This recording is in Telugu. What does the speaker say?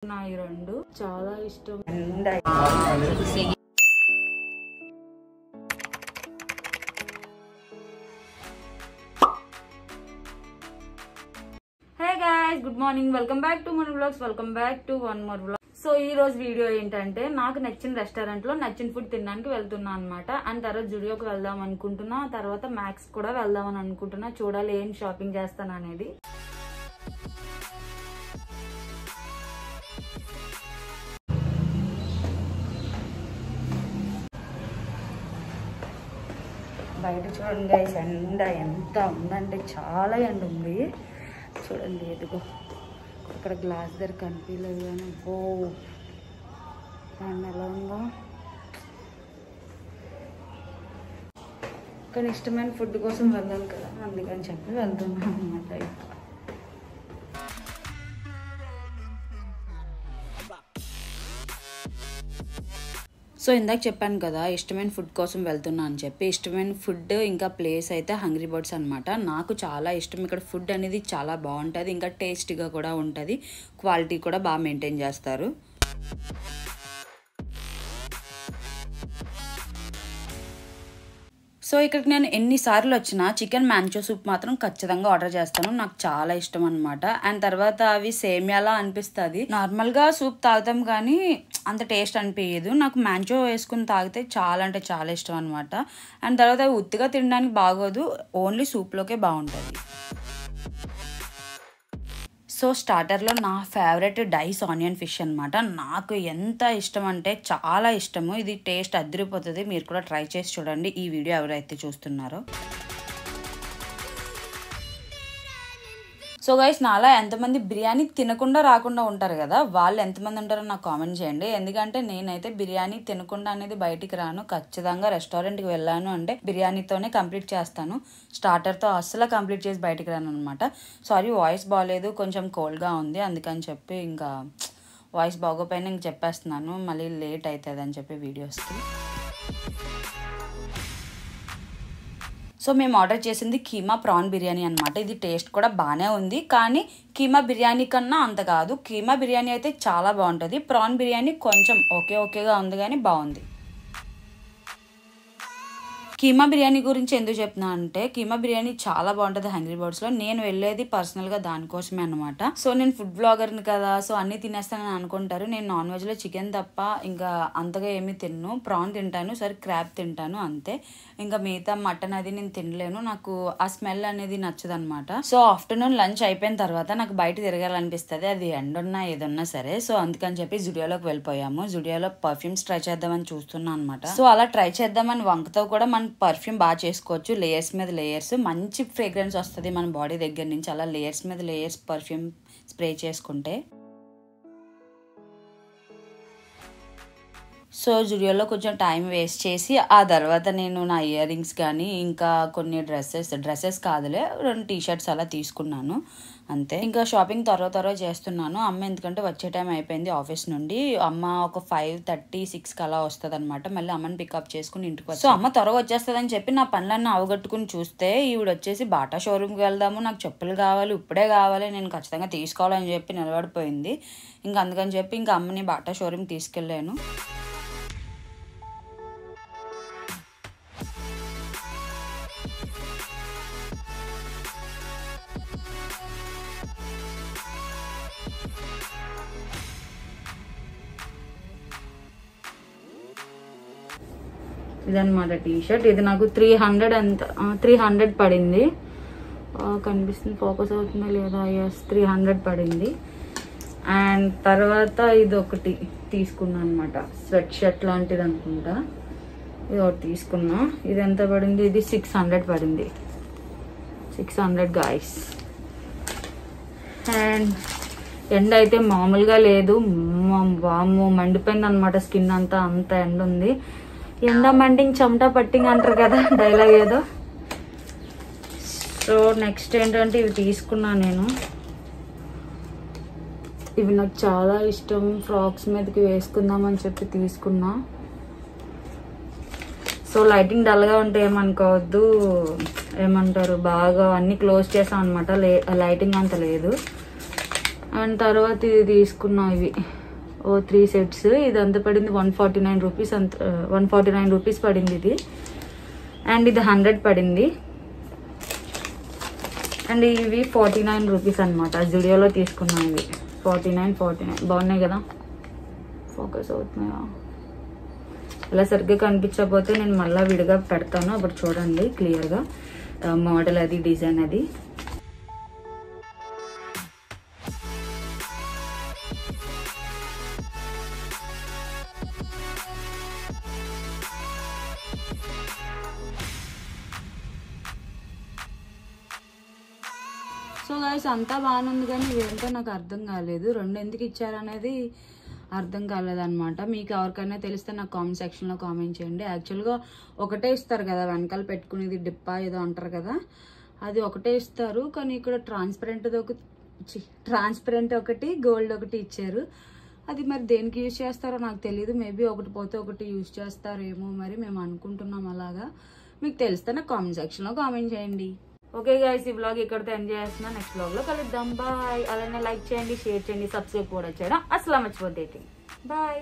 ఈ రెండు చాలా ఇష్టం. Hey guys, good morning. Welcome back to మన vlogs. Welcome back to one more vlog. So ఈ రోజు వీడియో ఏంటంటే, నాకు నచ్చిన రెస్టారెంట్ లో నచ్చిన ఫుడ్ తినడానికి వెళ్తున్నా అనమాట. అండ్ తర్వాత జుడియోకి వెళ్దాం అనుకుంటున్నా, తర్వాత మ్యాక్స్ కూడా వెళ్దామని అనుకుంటున్నా. చూడాలి ఏం షాపింగ్ చేస్తాను అనేది. బయట చూడండి గైస్, ఎండ ఎంత ఉందంటే చాలా ఎండ ఉంది. చూడండి, ఎదుగో ఇక్కడ గ్లాస్ దగ్గర కనిపించలేదు కానీ ఓ ఎండ ఎలా ఉందో. కానీ ఇష్టమైన ఫుడ్ కోసం వెళ్ళాలి కదా, అందుకని చెప్పి వెళ్తున్నాను అన్నమాట. సో ఇందాక చెప్పాను కదా ఇష్టమైన ఫుడ్ కోసం వెళ్తున్నా అని చెప్పి. ఇష్టమైన ఫుడ్ ఇంకా ప్లేస్ అయితే హంగ్రీ బర్డ్స్ అనమాట. నాకు చాలా ఇష్టం. ఇక్కడ ఫుడ్ అనేది చాలా బాగుంటుంది, ఇంకా టేస్టీగా కూడా ఉంటుంది, క్వాలిటీ కూడా బాగా మెయింటైన్ చేస్తారు. సో ఇక్కడికి నేను ఎన్నిసార్లు వచ్చినా చికెన్ మ్యాంచో సూప్ మాత్రం ఖచ్చితంగా ఆర్డర్ చేస్తాను. నాకు చాలా ఇష్టం అనమాట. అండ్ తర్వాత అవి సేమియాలా అనిపిస్తుంది. నార్మల్గా సూప్ తాగుతాం కానీ అంత టేస్ట్ అనిపించదు. నాకు మ్యాంచో వేసుకుని తాగితే చాలా అంటే చాలా ఇష్టం అనమాట. అండ్ తర్వాత అవి ఉత్తిగా తినడానికి బాగోదు, ఓన్లీ సూప్లోకే బాగుంటుంది. సో స్టార్టర్లో నా ఫేవరెట్ డైస్ ఆనియన్ ఫిష్ అనమాట. నాకు ఎంత ఇష్టం అంటే చాలా ఇష్టము. ఇది టేస్ట్ అదిరిపోతుంది. మీరు కూడా ట్రై చేసి చూడండి ఈ వీడియో ఎవరైతే చూస్తున్నారో. సో గైస్, నాలా ఎంతమంది బిర్యానీ తినకుండా రాకుండా ఉంటారు కదా, వాళ్ళు ఎంతమంది ఉంటారో నాకు కామెంట్ చేయండి. ఎందుకంటే నేనైతే బిర్యానీ తినకుండా అనేది బయటికి రాను. ఖచ్చితంగా రెస్టారెంట్కి వెళ్ళాను అంటే బిర్యానీతోనే కంప్లీట్ చేస్తాను. స్టార్టర్తో అస్సలు కంప్లీట్ చేసి బయటికి రాను అనమాట. సారీ, వాయిస్ బాగాలేదు, కొంచెం కోల్డ్గా ఉంది, అందుకని చెప్పి ఇంకా వాయిస్ బాగోపోయినా ఇంక చెప్పేస్తున్నాను, మళ్ళీ లేట్ అవుతుంది అని చెప్పి వీడియోస్కి. సో మేము ఆర్డర్ చేసింది కీమా ప్రాన్ బిర్యానీ అనమాట. ఇది టేస్ట్ కూడా బాగానే ఉంది, కానీ కీమా బిర్యానీ కన్నా అంత కాదు. కీమా బిర్యానీ అయితే చాలా బాగుంటుంది, ప్రాన్ బిర్యానీ కొంచెం ఓకేగా ఉంది కానీ బాగుంది. కీమా బిర్యానీ గురించి ఎందుకు చెప్తున్నా అంటే, కీమా బిర్యానీ చాలా బాగుంటుంది హంగ్రీ బర్డ్స్లో. నేను వెళ్ళేది పర్సనల్గా దానికోసమే అనమాట. సో నేను ఫుడ్ బ్లాగర్ని కదా, సో అన్నీ తినేస్తానని అనుకుంటారు. నేను నాన్ వెజ్లో చికెన్ తప్ప ఇంకా అంతగా ఏమీ తిన్ను. ప్రాన్ తింటాను, సరే క్రాబ్ తింటాను, అంతే. ఇంకా మిగతా మటన్ అది నేను తినలేను, నాకు ఆ స్మెల్ అనేది నచ్చదు అనమాట. సో ఆఫ్టర్నూన్ లంచ్ అయిపోయిన తర్వాత నాకు బయట తిరగాలనిపిస్తుంది, అది ఎండున్నా ఏదన్నా సరే. సో అందుకని చెప్పి జుడియోలోకి వెళ్ళిపోయాము. జుడియోలో పర్ఫ్యూమ్స్ ట్రై చేద్దామని చూస్తున్నాను అనమాట. సో అలా ట్రై చేద్దామని వంకతో కూడా మన పర్ఫ్యూమ్ బాగా చేసుకోవచ్చు. లేయర్స్ మీద లేయర్స్, మంచి ఫ్రేగ్రెన్స్ వస్తుంది మన బాడీ దగ్గర నుంచి, అలా లేయర్స్ మీద లేయర్స్ పర్ఫ్యూమ్ స్ప్రే చేసుకుంటే. సో జుడియోలో కొంచెం టైం వేస్ట్ చేసి ఆ తర్వాత నేను నా ఇయర్ రింగ్స్ కానీ ఇంకా కొన్ని డ్రెస్సెస్ కాదులే 2 టీ-షర్ట్స్ అలా తీసుకున్నాను, అంతే. ఇంకా షాపింగ్ త్వర చేస్తున్నాను. అమ్మ ఎందుకంటే వచ్చే టైం అయిపోయింది ఆఫీస్ నుండి. అమ్మ ఒక 5:30-6కి అలా వస్తుంది అనమాట. మళ్ళీ అమ్మని పికప్ చేసుకుని ఇంటికి వచ్చి, సో అమ్మ త్వరగా వచ్చేస్తుందని చెప్పి నా పనులన్నీ అవగట్టుకుని చూస్తే ఈవిడ వచ్చేసి బాటా షోరూమ్కి వెళ్దాము, నాకు చెప్పులు కావాలి, ఇప్పుడే కావాలి, నేను ఖచ్చితంగా తీసుకోవాలని చెప్పి నిలబడిపోయింది. ఇంకా అందుకని చెప్పి ఇంకా అమ్మని బాటా షోరూమ్కి తీసుకెళ్ళాను. ఇదన్నమాట టీ-షర్ట్. ఇది నాకు 300 పడింది. కనిపిస్తుంది, ఫోకస్ అవుతుందా లేదా? ఎస్, 300 పడింది. అండ్ తర్వాత ఇది ఒకటి తీసుకున్నా అనమాట, స్వెట్ షర్ట్ లాంటిది అనుకుంటా. ఇది ఒకటి తీసుకున్నా. ఇది ఎంత పడింది? ఇది 600 పడింది. 600 గాయస్. అండ్ ఎండ అయితే మామూలుగా లేదు, వాము మండిపోయింది అనమాట. స్కిన్ అంతా అంత ఎండ ఉంది. ఎండ మండింగ్ చెమట పట్టింగ్ అంటారు కదా, డైలాగ్ ఏదో. సో నెక్స్ట్ ఏంటంటే ఇవి తీసుకున్నా నేను. ఇవి నాకు చాలా ఇష్టం, ఫ్రాక్స్ మీదకి వేసుకుందామని చెప్పి తీసుకున్నా. సో లైటింగ్ డల్గా ఉంటే ఏమనుకోవద్దు, ఏమంటారు, బాగా అన్ని క్లోజ్ చేసాం అనమాట, లైటింగ్ అంత లేదు. అండ్ తర్వాత ఇది తీసుకున్నా, ఇవి 3 సెట్స్. ఇది అంత పడింది 149 రూపీస్, అంత 149 రూపీస్ పడింది ఇది. అండ్ ఇది 100 పడింది. అండ్ ఇవి 49 రూపీస్ అనమాట. జుడియోలో తీసుకున్నాను ఇవి 49 బాగున్నాయి కదా, ఫోకస్ అవుతున్నాయా? ఇలా సరిగ్గా కనిపించకపోతే నేను మళ్ళీ విడిగా పెడతాను, అప్పుడు చూడండి క్లియర్గా మోడల్ అది, డిజైన్ అది. సో గైస్ అంతా బాగానే ఉంది, కానీ ఇవేంటో నాకు అర్థం కాలేదు. 2 ఎందుకు ఇచ్చారనేది అర్థం కాలేదన్నమాట. మీకు ఎవరికైనా తెలిస్తే నాకు కామెంట్ సెక్షన్లో కామెంట్ చేయండి. యాక్చువల్గా ఒకటే ఇస్తారు కదా, వెనకాల పెట్టుకునేది డిప్పా ఏదో అంటారు కదా, అది ఒకటే ఇస్తారు. కానీ ఇక్కడ ట్రాన్స్పరెంట్ ఒకటి, గోల్డ్ ఒకటి ఇచ్చారు. అది మరి దేనికి యూజ్ చేస్తారో నాకు తెలియదు. మేబీ ఒకటి పోతే ఒకటి యూజ్ చేస్తారేమో, మరి మేము అనుకుంటున్నాం అలాగా. మీకు తెలిస్తే నాకు కామెంట్ సెక్షన్లో కామెంట్ చేయండి. ఓకే గైస్, ఈ వ్లాగ్ ఇక్కడితో ఎంజాయ్ చేస్తున్నా. నెక్స్ట్ వ్లాగ్లో కలుద్దాం. బాయ్. అలానే లైక్ చేయండి, షేర్ చేయండి, సబ్స్క్రైబ్ కూడా చేయడం అసలు మర్చిపోద్ది. బాయ్.